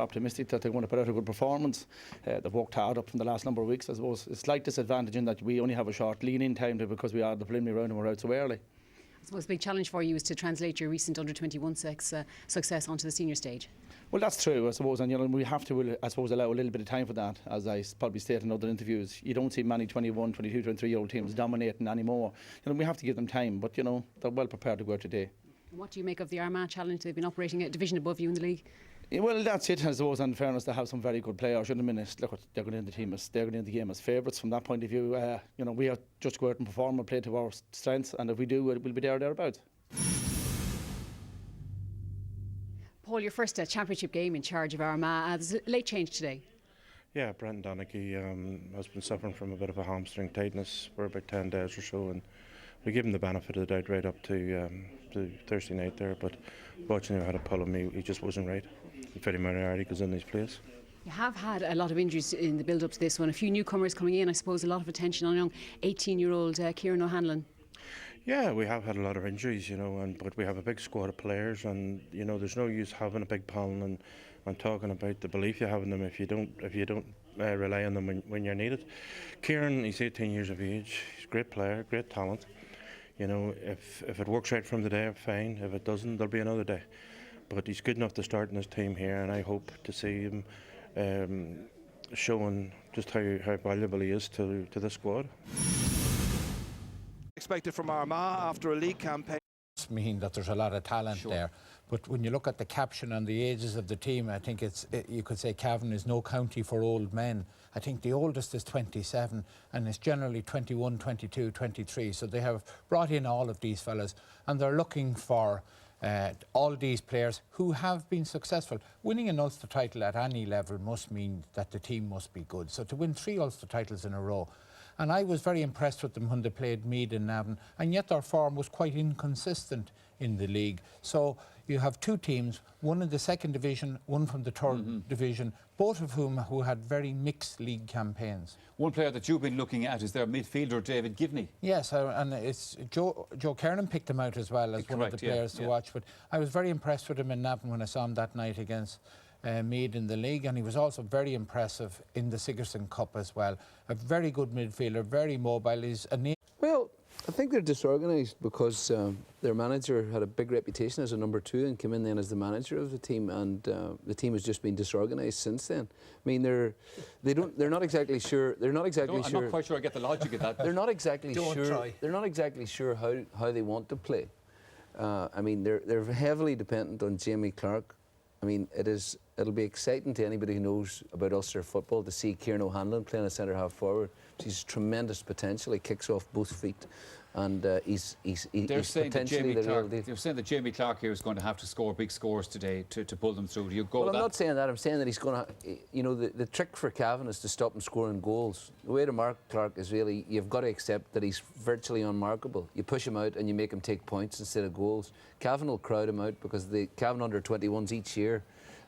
Optimistic that they're going to put out a good performance. They've worked hard up from the last number of weeks. I suppose it's a slight disadvantage in that we only have a short lean-in time because we are the preliminary round and we're out so early. I suppose the big challenge for you is to translate your recent under-21 success onto the senior stage. Well, that's true, I suppose, and we have to, I suppose, allow a little bit of time for that. As I probably stated in other interviews, you don't see many 21, 22, 23-year-old teams dominating anymore. We have to give them time, but they're well prepared to go out today. What do you make of the Armagh challenge? They've been operating a division above you in the league. Yeah, well, that's it. I suppose, in fairness, they have some very good players. In a minute, look, they're going into the game as favourites. From that point of view, we have just go out and perform and play to our strengths, and if we do, we'll be there or thereabouts. Paul, your first championship game in charge of Armagh. There's a late change today. Yeah, Brendan Donaghy has been suffering from a bit of a hamstring tightness for about 10 days or so, and we give him the benefit of the doubt right up to Thursday night there, but fortunately we had to pull him. He just wasn't right. Very minority goes in his place. You have had a lot of injuries in the build-up to this one. A few newcomers coming in, I suppose a lot of attention on young 18-year-old Kieran O'Hanlon. Yeah, we have had a lot of injuries, but we have a big squad of players, and there's no use having a big panel and talking about the belief you have in them if you don't rely on them when you're needed. Kieran, he's 18 years of age. He's a great player, great talent. If it works right from the day, fine. If it doesn't, there'll be another day. But he's good enough to start in this team here, and I hope to see him showing just how valuable he is to the squad. Expected from Armagh after a league campaign. Mean that there's a lot of talent there, but when you look at the caption and the ages of the team, I think you could say Cavan is no county for old men. I think the oldest is 27 and it's generally 21, 22, 23, so they have brought in all of these fellas and they're looking for all these players who have been successful. Winning an Ulster title at any level must mean that the team must be good, so to win 3 Ulster titles in a row. And I was very impressed with them when they played Meath and Navan, and yet their form was quite inconsistent in the league. So you have 2 teams, one in the 2nd division, one from the 3rd division, both of who had very mixed league campaigns. One player that you've been looking at is their midfielder, David Givney. Yes, and it's Joe Kernan picked him out as well as one of the players to watch. But I was very impressed with him in Navan when I saw him that night against Meath in the league, and he was also very impressive in the Sigerson Cup as well. A very good midfielder, very mobile. Well, I think they're disorganised because their manager had a big reputation as a number 2 and came in then as the manager of the team, and the team has just been disorganised since then. I mean, they're not exactly sure. I'm not quite sure I get the logic of that. They're not exactly sure. They're not exactly sure how they want to play. I mean, they're heavily dependent on Jamie Clark. I mean, it'll be exciting to anybody who knows about Ulster football to see Kieran O'Hanlon playing a centre half forward. He's tremendous potential. He kicks off both feet, and he's potentially the real deal. They're saying that Jamie Clark here is going to have to score big scores today to pull them through. Do you go well, with that? I'm not saying that. I'm saying that he's going to. The trick for Cavan is to stop him scoring goals. The way to mark Clark is really you've got to accept that he's virtually unmarkable. You push him out and you make him take points instead of goals. Cavan will crowd him out because the Cavan under-21s each year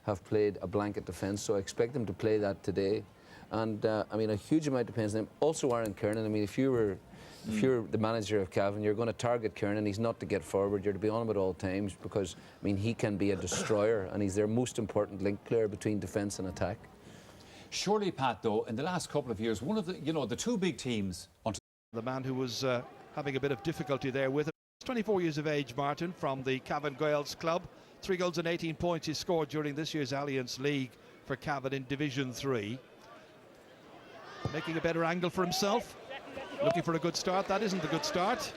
have played a blanket defence, so I expect them to play that today. And I mean, a huge amount depends on him. Also, Aaron Kernan. I mean, if you're the manager of Cavan, you're going to target Kernan. He's not to get forward. You're to be on him at all times because I mean, he can be a destroyer, and he's their most important link player between defence and attack. Surely, Pat, though, in the last couple of years, one of the 2 big teams. The man who was having a bit of difficulty there with him. 24 years of age, Martin, from the Cavan Gaels club. 3 goals and 18 points he scored during this year's Alliance League for Cavan in Division 3. Making a better angle for himself. Looking for a good start. That isn't a good start.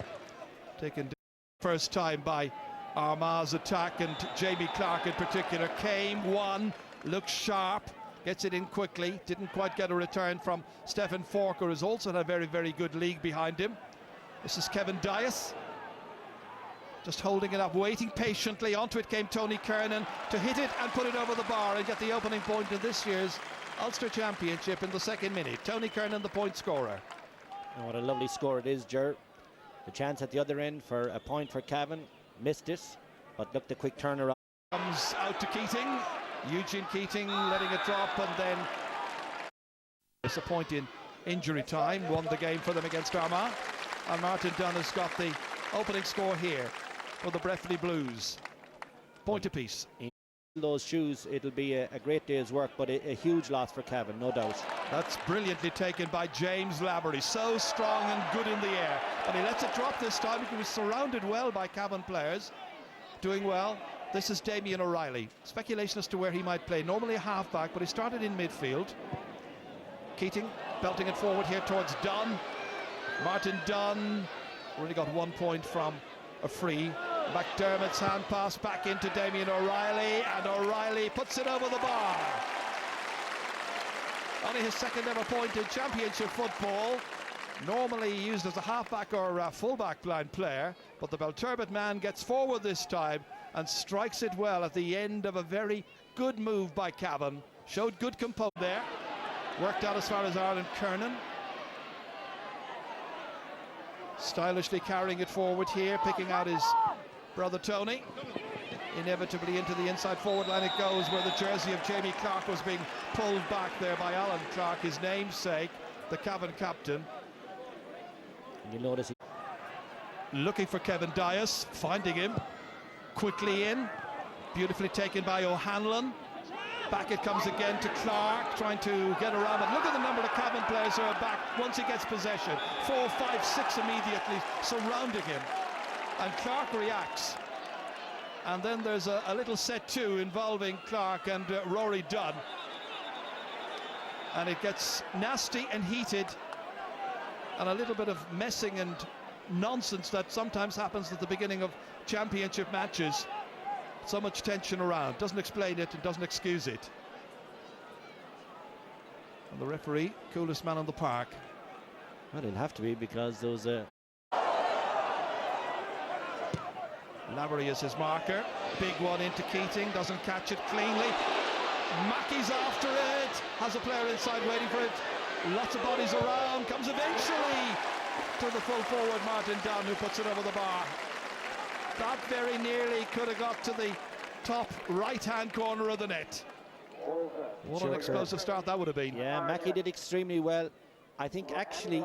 Taken first time by Armagh's attack, and Jamie Clark in particular came, won, looks sharp, gets it in quickly. Didn't quite get a return from Stephen Forker, who's also had a very, very good league behind him. This is Kevin Dias. Just holding it up, waiting patiently. Onto it came Tony Kernan to hit it and put it over the bar and get the opening point in this year's Ulster Championship in the 2nd minute. Tony Kernan, the point scorer. Oh, what a lovely score it is, Ger. The chance at the other end for a point for Cavan. Missed it, but look, the quick turnaround. Comes out to Keating. Eugene Keating letting it drop, and then it's a point in injury time. Won the game for them against Armagh. And Martin Dunn has got the opening score here for the Breffni Blues. Point apiece. those shoes, it'll be a great day's work, but a huge loss for Cavan, no doubt. That's brilliantly taken by James Laverty. So strong and good in the air. But he lets it drop this time. He was surrounded well by Cavan players. Doing well. This is Damien O'Reilly. Speculation as to where he might play. Normally a half-back, but he started in midfield. Keating belting it forward here towards Dunn. Martin Dunn only got 1 point from a free. McDermott's hand pass back into Damien O'Reilly, and O'Reilly puts it over the bar. Only his second ever point in championship football. Normally used as a halfback or a fullback blind player, but the Belturbet man gets forward this time and strikes it well at the end of a very good move by Cavan. Showed good composure there. Worked out as far as Ireland Kernan. Stylishly carrying it forward here, picking out his brother Tony. Inevitably into the inside forward line it goes, where the jersey of Jamie Clark was being pulled back there by Alan Clark, his namesake, the Cavan captain. And you notice looking for Kevin Dias, finding him quickly in, beautifully taken by O'Hanlon. Back it comes again to Clark, trying to get around it. Look at the number of Cavan players who are back once he gets possession. 4, 5, 6 immediately surrounding him. And Clark reacts. And then there's a little set two involving Clark and Rory Dunn. And it gets nasty and heated. And a little bit of messing and nonsense that sometimes happens at the beginning of championship matches. So much tension around. Doesn't explain it and doesn't excuse it. And the referee, coolest man on the park. Well, it'll have to be, because those Lavery is his marker. Big one into Keating, doesn't catch it cleanly. Mackey's after it, has a player inside waiting for it. Lots of bodies around, comes eventually to the full forward Martin Dunn, who puts it over the bar. That very nearly could have got to the top right-hand corner of the net. What an explosive start that would have been. Yeah, Mackey did extremely well. I think actually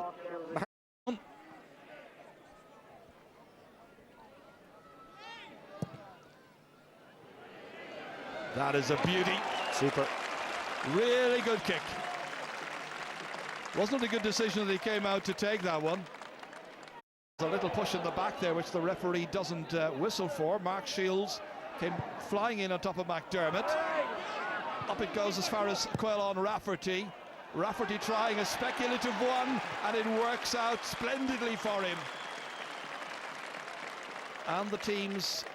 that is a beauty. Super. Really good kick. Wasn't it a good decision that he came out to take that one? A little push in the back there, which the referee doesn't whistle for. Mark Shields came flying in on top of McDermott. Up it goes as far as Quailon Rafferty. Rafferty trying a speculative one, and it works out splendidly for him. And the teams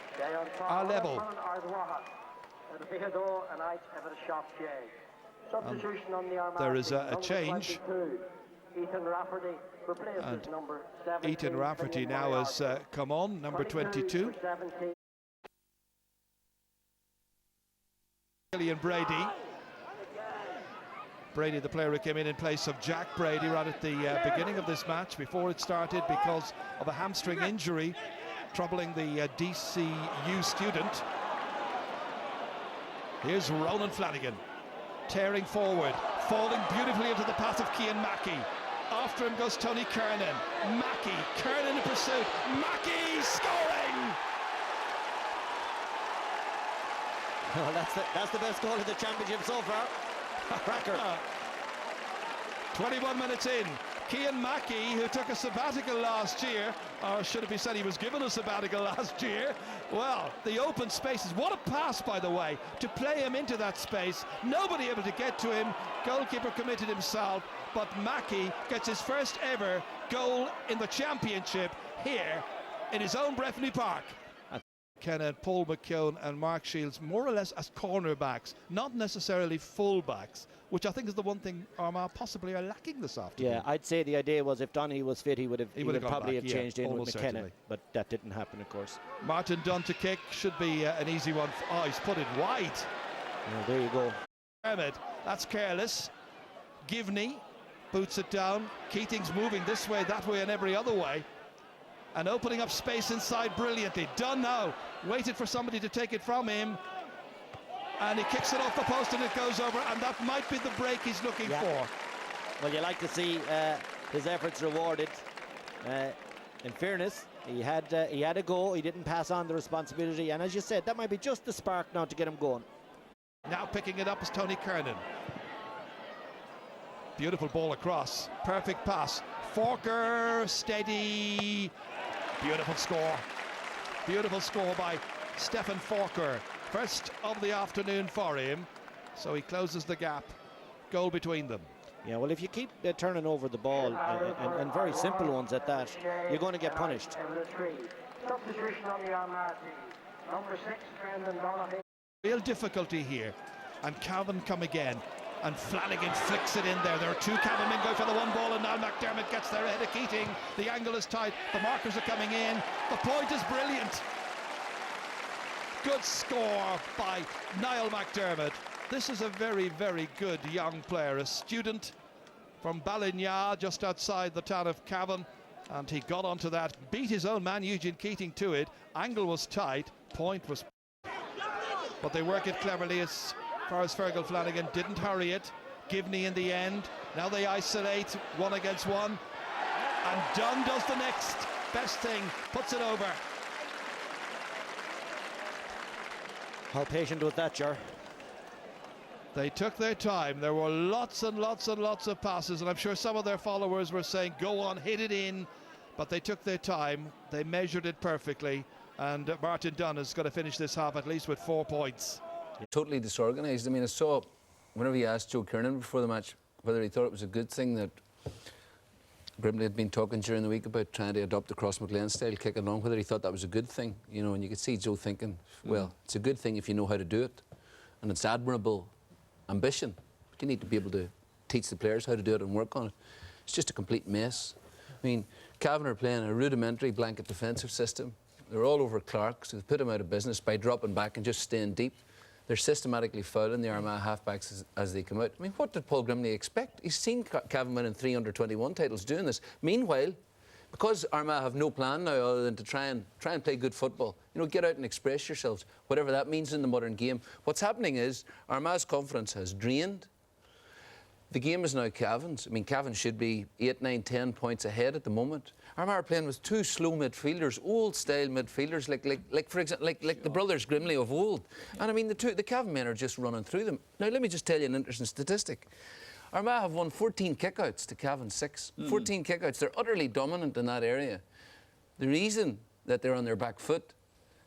are level. There is a change. And Ethan Rafferty now has come on, number 22. Gillian Brady. Brady, the player who came in place of Jack Brady right at the beginning of this match before it started because of a hamstring injury troubling the DCU student. Here's Ronan Flanagan tearing forward, falling beautifully into the path of Cian Mackey. After him goes Tony Kernan. Mackey, Kernan in pursuit. Mackey scoring! Oh, that's the best goal of the championship so far. Cracker. 21 minutes in. Cian Mackey, who took a sabbatical last year, or should it be said he was given a sabbatical last year. Well, the open spaces. What a pass, by the way, to play him into that space. Nobody able to get to him. Goalkeeper committed himself, but Mackey gets his first ever goal in the championship here in his own Breffni Park. Kenneth, Paul McKeown and Mark Shields more or less as cornerbacks, not necessarily full-backs, which I think is the one thing Armagh possibly are lacking this afternoon. Yeah, I'd say the idea was if Donny was fit, he would probably have changed in with McKenna, certainly. but that didn't happen, of course. Martin Dunn to kick, should be an easy one. Oh, he's put it wide. Yeah, there you go. Ahmed, that's careless. Givney boots it down. Keating's moving this way, that way and every other way. And opening up space inside brilliantly. Dunn now waited for somebody to take it from him. And he kicks it off the post and it goes over. And that might be the break he's looking for. Well, you like to see his efforts rewarded. In fairness, he had a go. He didn't pass on the responsibility. And as you said, that might be just the spark now to get him going. Now picking it up is Tony Kernan. Beautiful ball across. Perfect pass. Forker, steady. Beautiful score. Beautiful score by Stephen Forker. First of the afternoon for him. So he closes the gap. Goal between them. Yeah, well, if you keep turning over the ball, and very simple ones at that, you're going to get punished. Substitution on the Armagh team. Number 6, Brendan Donaghy. Real difficulty here. And Cavan come again. And Flanagan flicks it in there. There are two Cavan men going for the one ball, and now McDermott gets there ahead of Keating. The angle is tight. The markers are coming in. The point is brilliant. Good score by Niall McDermott. This is a very, very good young player, a student from Ballinya, just outside the town of Cavan, and he got onto that, beat his own man Eugene Keating to it. Angle was tight, point was, but they work it cleverly as far as Fergal Flanagan didn't hurry it. Givney in the end. Now they isolate 1 against 1, and Dunn does the next best thing, puts it over. How patient was that, Ger? They took their time. There were lots and lots and lots of passes, and I'm sure some of their followers were saying, go on, hit it in. But they took their time. They measured it perfectly. And Martin Dunn is going to finish this half at least with 4 points. Totally disorganised. I mean, I saw, whenever he asked Joe Kernan before the match whether he thought it was a good thing that Grimley had been talking during the week about trying to adopt the Cross-McLean style kicking along, whether he thought that was a good thing, you know, and you could see Joe thinking, well, it's a good thing if you know how to do it. And it's admirable ambition, but you need to be able to teach the players how to do it and work on it. It's just a complete mess. I mean, Cavan are playing a rudimentary blanket defensive system. They're all over Clark, so they've put him out of business by dropping back and just staying deep. They're systematically fouling the Armagh halfbacks as they come out. I mean, what did Paul Grimley expect? He's seen Cavan win in 3 under-21 titles doing this. Meanwhile, because Armagh have no plan now other than to try and play good football, you know, get out and express yourselves, whatever that means in the modern game. What's happening is Armagh's confidence has drained. The game is now Cavan's. I mean, Cavan should be 8, 9, 10 points ahead at the moment. Armagh are playing with 2 slow midfielders, old-style midfielders, like for example, like the brothers Grimley of old. And I mean, the Cavan men are just running through them. Now, let me just tell you an interesting statistic. Armagh have won 14 kickouts to Cavan 6. 14 kickouts. They're utterly dominant in that area. The reason that they're on their back foot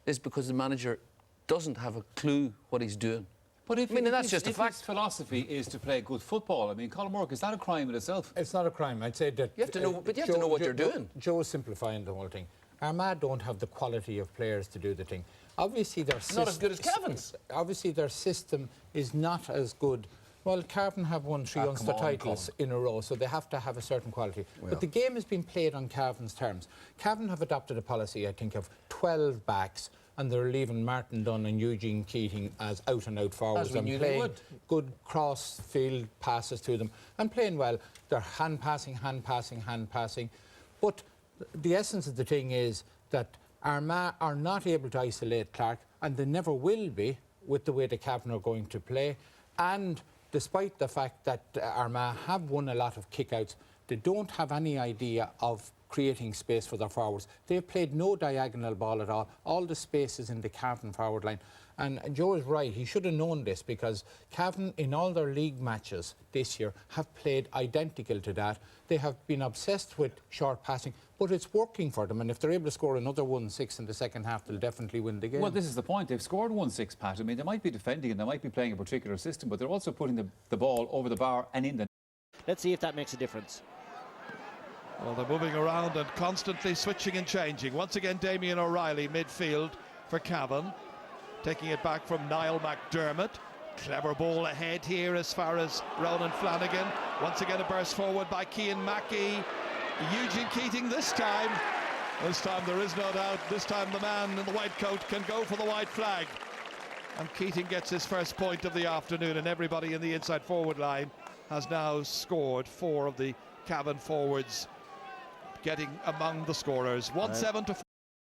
is because the manager doesn't have a clue what he's doing. But if, I mean, that's just a fact. His philosophy is to play good football. I mean, Colin Mork, is that a crime in itself? It's not a crime. I'd say that... You have to know, but you have to know what you're doing. Joe is simplifying the whole thing. Armagh don't have the quality of players to do the thing. Obviously, their system... Not as good as Cavan's. Obviously, their system is not as good. Well, Cavan have won 3 Ulster titles in a row, so they have to have a certain quality. Well. But the game has been played on Cavan's terms. Cavan have adopted a policy, I think, of 12 backs, and they're leaving Martin Dunn and Eugene Keating as out-and-out forwards and playing good cross-field passes to them and playing well. They're hand-passing. But the essence of the thing is that Armagh are not able to isolate Clark, and they never will be with the way the Cavan are going to play. And despite the fact that Armagh have won a lot of kickouts, they don't have any idea of creating space for their forwards. They've played no diagonal ball at all. All the space is in the Cavan forward line. And Joe is right, he should have known this, because Cavan, in all their league matches this year, have played identical to that. They have been obsessed with short passing, but it's working for them, and if they're able to score another 1-6 in the second half, they'll definitely win the game. Well, this is the point. They've scored 1-6, Pat. I mean, they might be defending and they might be playing a particular system, but they're also putting the ball over the bar and in the... Let's see if that makes a difference. Well, they're moving around and constantly switching and changing. Once again, Damien O'Reilly midfield for Cavan. Taking it back from Niall McDermott. Clever ball ahead here as far as Ronan Flanagan. Once again, a burst forward by Cian Mackey. Eugene Keating this time. This time there is no doubt. This time the man in the white coat can go for the white flag. And Keating gets his first point of the afternoon, and everybody in the inside forward line has now scored. 4 of the Cavan forwards getting among the scorers. 1-7 to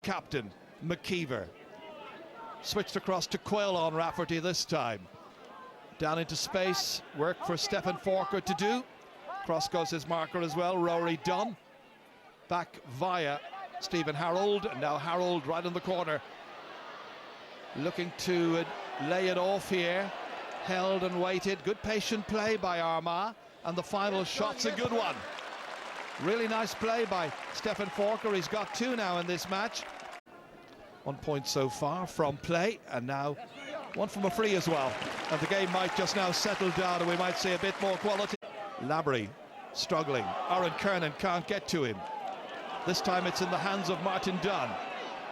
captain McKeever. Switched across to Quayle on Rafferty this time. Down into space, work for Stephen Forker to do. Cross goes his marker as well, Rory Dunn. Back via Stephen Harold, and now Harold right in the corner. Looking to lay it off here. held and waited. Good patient play by Armagh, and the final shot's a good one. Really nice play by Stephen Forker. He's got 2 now in this match. 1 point so far from play, and now 1 from a free as well. And the game might just now settle down, and we might see a bit more quality. Labrey struggling. Aaron Kernan can't get to him. This time it's in the hands of Martin Dunn.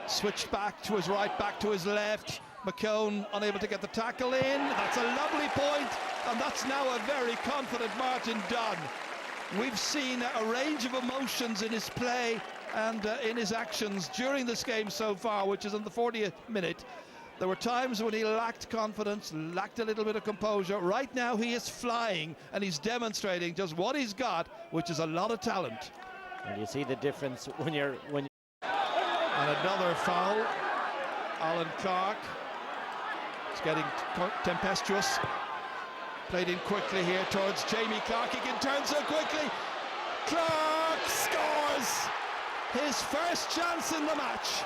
Switched back to his right, back to his left. McKeown unable to get the tackle in. That's a lovely point, and that's now a very confident Martin Dunn. We've seen a range of emotions in his play and in his actions during this game so far, which is in the 40th minute. There were times when he lacked confidence, lacked a little bit of composure. Right now he is flying, and he's demonstrating just what he's got, which is a lot of talent. And you see the difference when you're... And another foul. Alan Clark. It's getting tempestuous. Played in quickly here towards Jamie Clark. He can turn so quickly. Clark scores his first chance in the match,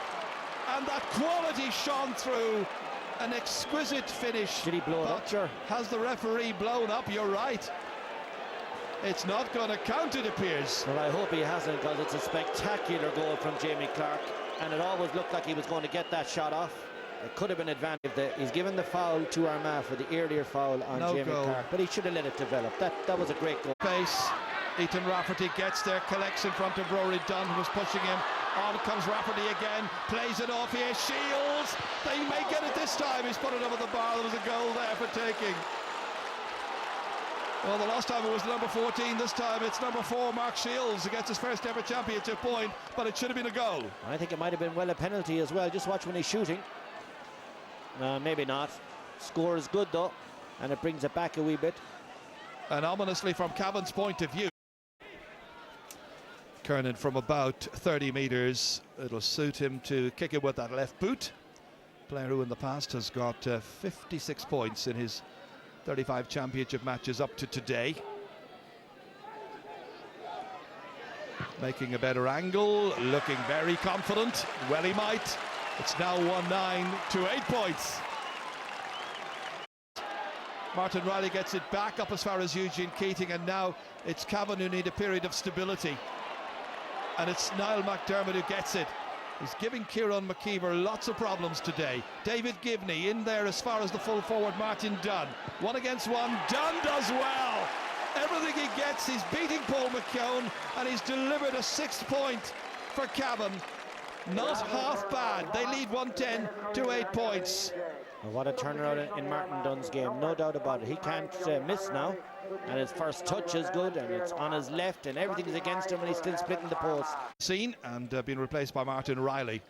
and that quality shone through. An exquisite finish. Did he blow it up, sure? Has the referee blown up? You're right. It's not going to count, it appears. Well, I hope he hasn't, because it's a spectacular goal from Jamie Clark, and it always looked like he was going to get that shot off. It could have been advantage. He's given the foul to Armagh for the earlier foul on Jamie Clark, but he should have let it develop. That was a great goal. Pace. Ethan Rafferty gets there, collects in front of Rory Dunn, who was pushing him. On comes Rafferty again, plays it off here. Shields. They may get it this time. He's put it over the bar. There was a goal there for taking. Well, the last time it was number 14. This time it's number 4, Mark Shields, who gets his first ever championship point, but it should have been a goal. I think it might have been a penalty as well. Just watch when he's shooting. Maybe not. Score is good though, and it brings it back a wee bit. And ominously from Cavan's point of view, Kernan from about 30 metres. It'll suit him to kick it with that left boot. Player who in the past has got 56 points in his 35 championship matches up to today. Making a better angle, looking very confident. Well, he might. It's now 1-9 to 8 points. Martin Riley gets it back up as far as Eugene Keating, and now it's Cavan who need a period of stability. And it's Niall McDermott who gets it. He's giving Kieran McKeever lots of problems today. David Givney in there as far as the full forward Martin Dunn. 1 against 1. Dunn does well. Everything he gets, he's beating Paul McKeown, and he's delivered a 6th point for Cavan. Not half bad. They lead 110 to 8 points. Well, what a turnaround in Martin Dunn's game, no doubt about it. He can't miss now, and his first touch is good, and it's on his left, and everything's against him, and he's still splitting the post. Seen and been replaced by Martin Riley.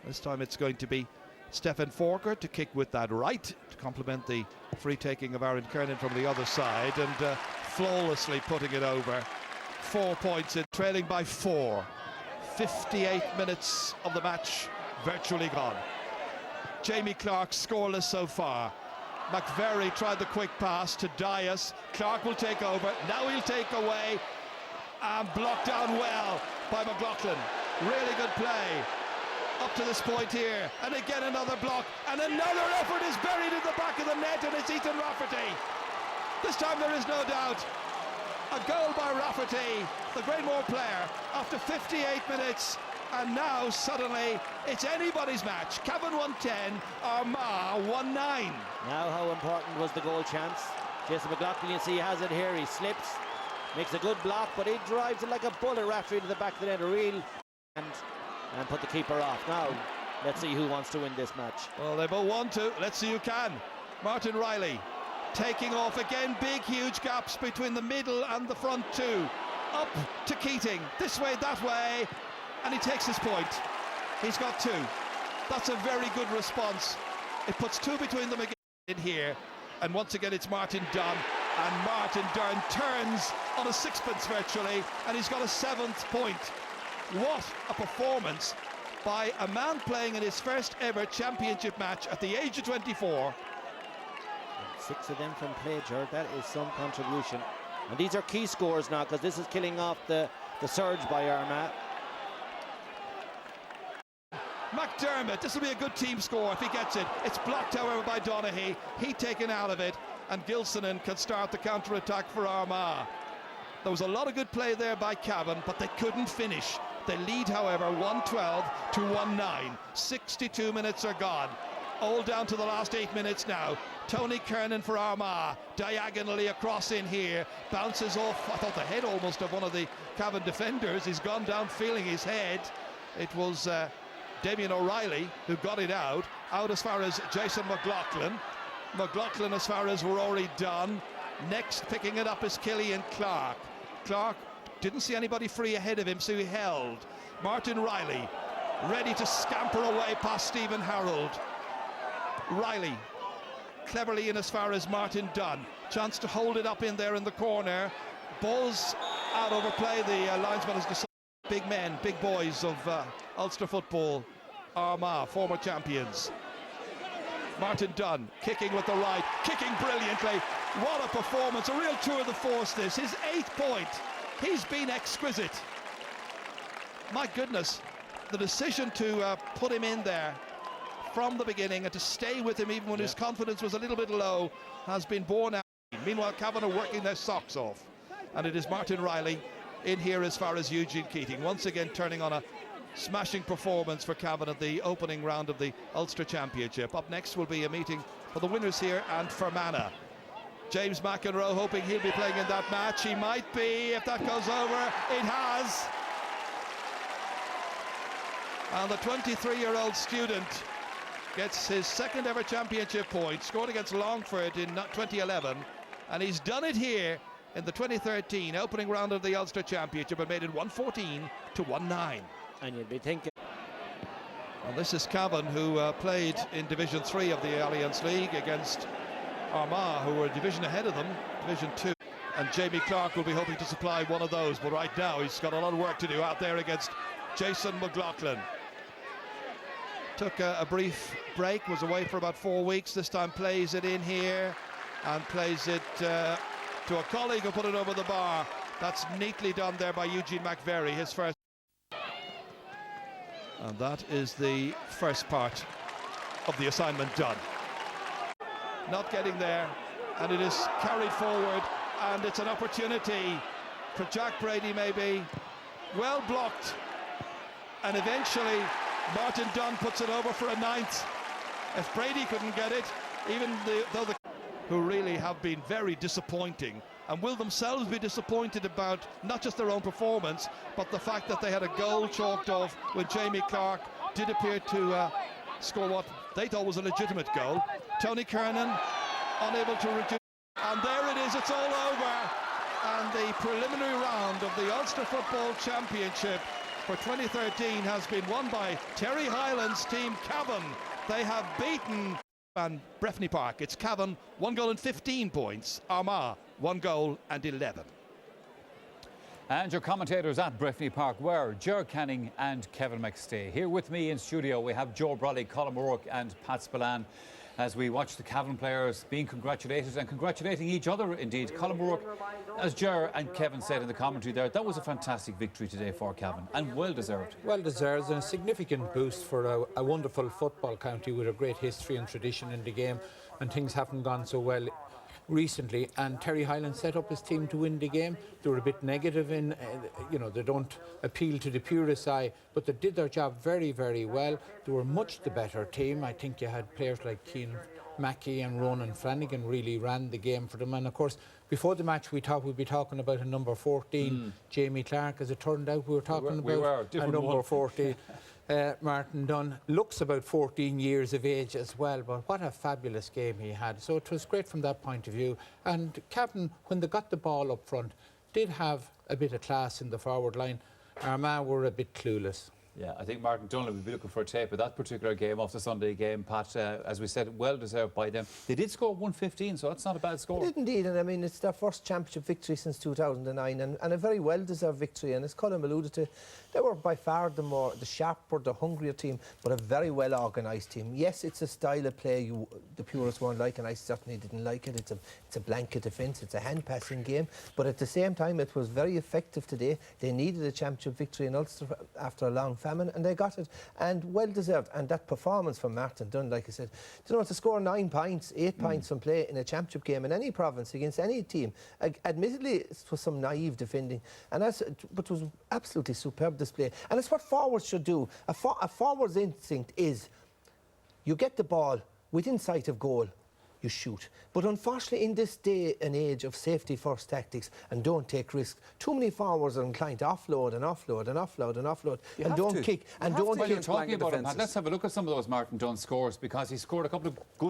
This time it's going to be Stephen Forker to kick with that right to complement the free taking of Aaron Kernan from the other side, and flawlessly putting it over. 4 points in, trailing by 4. 58 minutes of the match virtually gone. Jamie Clark scoreless so far. McVerry tried the quick pass to Dias. Clark will take over. Now he'll take away, and blocked down well by McLaughlin. Really good play up to this point here. And again another block, and another effort is buried in the back of the net, and it's Ethan Rafferty. This time there is no doubt. A goal by Rafferty, the Grainmore player, after 58 minutes. And now suddenly it's anybody's match. Cavan 110, Armagh 1-9. Now how important was the goal chance? Jason McLaughlin, you see, he has it here. He slips, makes a good block, but he drives it like a bullet Rafferty to the back of the net. A real and put the keeper off. Now let's see who wants to win this match. Well, they both want to. Let's see who can. Martin Riley taking off again. Big huge gaps between the middle and the front two. Up to Keating, this way, that way, and he takes his point. He's got 2. That's a very good response. It puts 2 between them again in here, and once again it's Martin Dunn, and Martin Dunn turns on a sixpence virtually, and he's got a 7th point. What a performance by a man playing in his first ever championship match at the age of 24. 6 of them from play, Gerard. That is some contribution. And these are key scores now, because this is killing off the surge by Armagh. McDermott, this will be a good team score if he gets it. It's blocked, however, by Donaghy. He taken out of it, and Gilsonan can start the counter-attack for Armagh. There was a lot of good play there by Cavan, but they couldn't finish. They lead, however, 1-12 to 1-9. 62 minutes are gone. All down to the last 8 minutes now. Tony Kernan for Armagh, diagonally across in here, bounces off, I thought the head almost of one of the Cavan defenders. He's gone down feeling his head. It was Damien O'Reilly who got it out as far as Jason McLaughlin. McLaughlin as far as Rory Dunn. Next picking it up is Killian Clark. Clark didn't see anybody free ahead of him, so he held. Martin Riley ready to scamper away past Stephen Harold. Riley cleverly in as far as Martin Dunn. Chance to hold it up in there in the corner. Ball's out over play. The linesman has decided. Big men, big boys of Ulster football. Armagh, former champions. Martin Dunn kicking with the right, kicking brilliantly. What a performance, a real tour de force this. His 8th point. He's been exquisite. My goodness, the decision to put him in there from the beginning and to stay with him even when his confidence was a little bit low has been borne out. Meanwhile, Cavan are working their socks off. And it is Martin Riley in here as far as Eugene Keating. Once again turning on a smashing performance for Cavan at the opening round of the Ulster Championship. Up next will be a meeting for the winners here and Fermanagh. James McEnroe hoping he'll be playing in that match. He might be if that goes over. It has. And the 23-year-old student gets his 2nd ever championship point, scored against Longford in 2011, and he's done it here in the 2013 opening round of the Ulster Championship and made it 114 to 1-9. And you'd be thinking. Well, this is Cavan, who played in Division 3 of the Alliance League against Armagh, who were a division ahead of them, Division 2. And Jamie Clark will be hoping to supply one of those, but right now he's got a lot of work to do out there against Jason McLaughlin. Took a brief break, was away for about 4 weeks. This time plays it in here and plays it to a colleague who put it over the bar. That's neatly done there by Eugene McVeary, his first. And that is the first part of the assignment done. Not getting there, and it is carried forward, and it's an opportunity for Jack Brady maybe. Well blocked, and eventually Martin Dunn puts it over for a 9th. If Brady couldn't get it, even who really have been very disappointing and will themselves be disappointed about not just their own performance, but the fact that they had a goal chalked off when Jamie Clark did appear to score what they thought was a legitimate goal. Tony Kernan unable to reduce, and there it is, it's all over. And the preliminary round of the Ulster Football Championship for 2013 has been won by Terry Hyland's team, Cavan. They have beaten Breffni Park. It's Cavan, 1 goal and 15 points. Armagh, 1 goal and 11. And your commentators at Breffni Park were Ger Canning and Kevin McStay. Here with me in studio we have Joe Bradley, Colin O'Rourke and Pat Spillane as we watch the Cavan players being congratulated and congratulating each other indeed. Colin O'Rourke, as Ger and Kevin said in the commentary there, that was a fantastic victory today for Cavan and well deserved. Well deserved, and a significant boost for a wonderful football county with a great history and tradition in the game, and things haven't gone so well recently, and Terry Hyland set up his team to win the game. They were a bit negative in, they don't appeal to the purest eye, but they did their job very, very well. They were much the better team. I think you had players like Keane Mackey and Ronan Flanagan really ran the game for them, and of course before the match we thought we'd be talking about a number 14, Jamie Clark. As it turned out, we were talking about a number 14. Martin Dunn looks about 14 years of age as well, but what a fabulous game he had. So it was great from that point of view. And Cavan, when they got the ball up front, did have a bit of class in the forward line. Armagh were a bit clueless. Yeah, I think Martin Dunn will be looking for a tape of that particular game off the Sunday game, Pat. As we said, well deserved by them. They did score 115, so that's not a bad score. They did indeed, and I mean it's their first championship victory since 2009, and a very well deserved victory. And as Colin alluded to, they were by far the sharper, the hungrier team, but a very well organised team. Yes, it's a style of play the purists won't like, and I certainly didn't like it. It's a blanket defence, it's a hand passing game, but at the same time it was very effective today. They needed a championship victory in Ulster after a long famine, and they got it, and well deserved. And that performance from Martin Dunn, like I said, you know, to score 9 points, 8 points from play in a championship game in any province against any team, admittedly it was some naive defending, and but it was absolutely superb display. And it's what forwards should do. A forward's instinct is you get the ball within sight of goal, you shoot. But unfortunately, in this day and age of safety first tactics and don't take risks, too many forwards are inclined to offload and offload and offload and offload and don't kick and don't Well, kick. you're talking about him, Pat. Let's have a look at some of those Martin Dunn scores, because he scored a couple of good.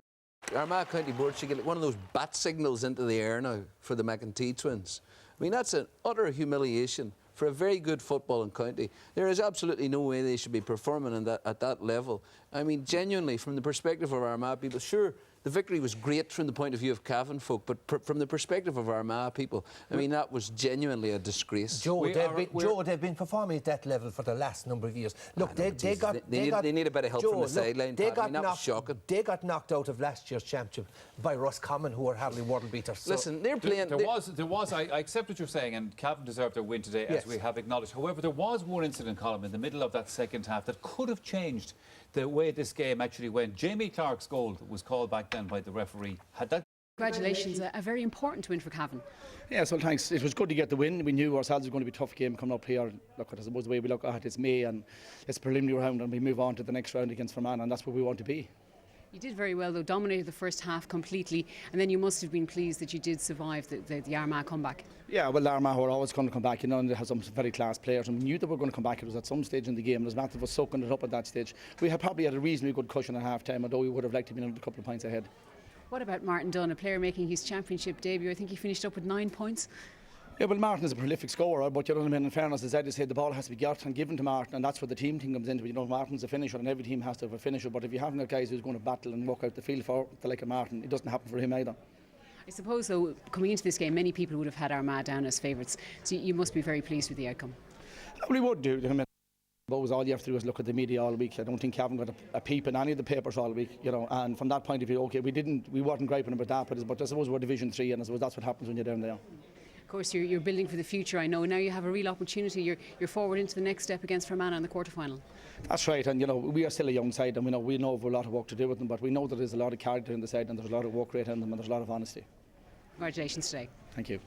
Armagh County Board should get one of those bat signals into the air now for the McEntee twins. I mean, that's an utter humiliation for a very good footballing county. There is absolutely no way they should be performing at that level. I mean, genuinely, from the perspective of Armagh people, sure, the victory was great from the point of view of Cavan folk, but from the perspective of Armagh people, I mean, that was genuinely a disgrace. Joe, they've been performing at that level for the last number of years. Look, they need a bit of help from the sideline. That was shocking. They got knocked out of last year's championship by Roscommon, who were hardly world beaters. So listen, they're playing. I accept what you're saying, and Cavan deserved their win today, as we have acknowledged. However, there was one incident, Colin, in the middle of that second half that could have changed the way this game actually went. Jamie Clark's goal was called back then by the referee. Had that. Congratulations, a very important win for Cavan. Yeah, so thanks. It was good to get the win. We knew ourselves it was going to be a tough game coming up here. Look, I suppose the way we look at it, it's May and it's preliminary round, and we move on to the next round against Fermanagh, and that's where we want to be. You did very well, though, dominated the first half completely, and then you must have been pleased that you did survive the Armagh comeback. Yeah, well, Armagh were always going to come back, you know, and they have some very class players, and we knew they were going to come back. It was at some stage in the game, and as Matthew was soaking it up at that stage. We had probably had a reasonably good cushion at half-time, although we would have liked to be a couple of points ahead. What about Martin Dunn, a player making his championship debut? I think he finished up with 9 points. Yeah, well, Martin is a prolific scorer, but you know what I mean, in fairness, as Eddie said, the ball has to be got and given to Martin, and that's where the team thing comes into. You know, Martin's a finisher, and every team has to have a finisher, but if you haven't got guys who's going to battle and walk out the field for the like of Martin, it doesn't happen for him either. I suppose, though, coming into this game, many people would have had Armagh down as favourites, so you must be very pleased with the outcome. We would do. I mean, all you have to do is look at the media all week. I don't think Cavan got a peep in any of the papers all week, you know, and from that point of view, okay, we weren't griping about that, but I suppose we're Division 3, and I suppose that's what happens when you're down there. Of course, you're building for the future, I know. Now you have a real opportunity. You're forward into the next step against Fermanagh in the quarter-final. That's right, and you know, we are still a young side, and we know we've a lot of work to do with them, but we know that there's a lot of character in the side, and there's a lot of work rate in them, and there's a lot of honesty. Congratulations today. Thank you.